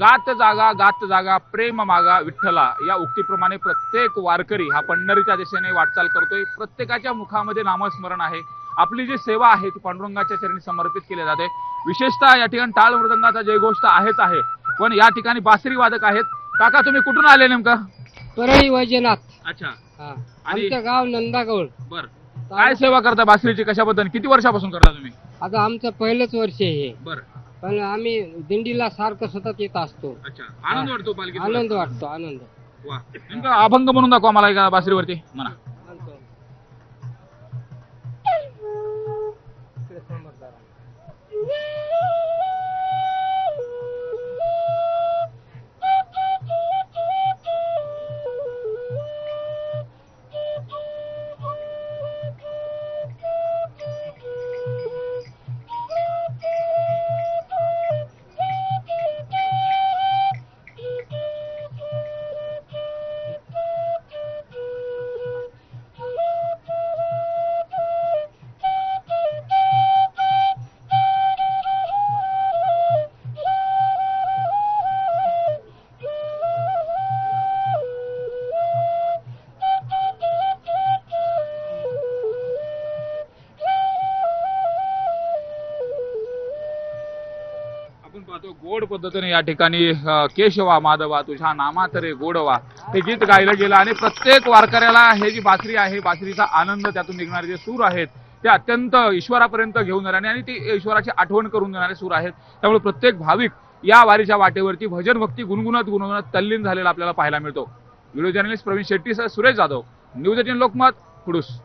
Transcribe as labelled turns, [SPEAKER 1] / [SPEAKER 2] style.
[SPEAKER 1] गात जागा प्रेम मागा विठ्ठला या उक्तीप्रमाणे प्रत्येक वारकरी हा पंढरीच्या दिशेने वाटचाल करतोय। प्रत्येकाच्या मुखामध्ये नामस्मरण आहे। आपली जी सेवा आहे ती पांडुरंगाच्या चरणी समर्पित केली जाते। विशेषतः या ठिकाणी टाळ मृदंगाचा जयघोष आहेच आहे, पण या ठिकाणी बासरी वादक आहेत। काका तुम्ही कुठून आले नेमका?
[SPEAKER 2] परळी वैजनाथ.
[SPEAKER 1] अच्छा, आणि
[SPEAKER 2] आमचं गाव नंदागौड.
[SPEAKER 1] बर, काय सेवा करता बासरीची, कशाबद्दल, किती वर्षापासून करता तुम्ही?
[SPEAKER 2] आता आमचं पहिलंच वर्ष आहे हे,
[SPEAKER 1] बर,
[SPEAKER 2] पण आम्ही दिंडीला सारखं सतत येत असतो.
[SPEAKER 1] अच्छा, आनंद वाटतो पालखीत?
[SPEAKER 2] आनंद वाटतो, आनंद.
[SPEAKER 1] वा, नेमका अभंग म्हणून दाखवा मला एका बासरीवरती म्हणा. आपण पाहतो गोड पद्धतीने या ठिकाणी केशवा माधवा तुझ्या नामात रे गोडवा हे गीत गायलं गेलं आणि प्रत्येक वारकऱ्याला हे जी बासरी आहे, बासरीचा आनंद, त्यातून निघणारे जे सूर आहेत ते अत्यंत ईश्वरापर्यंत घेऊन जाणारे आणि ती ईश्वराची आठवण करून देणारे सूर आहेत। त्यामुळे प्रत्येक भाविक या वारीच्या वाटेवरती भजन भक्ती गुणगुणत तल्लीन झालेला आपल्याला पाहायला मिळतो। व्हिडिओ जर्नलिस्ट प्रवीण शेट्टी सह सुरेश जाधव, न्यूज 18 लोकमत, खुडूस।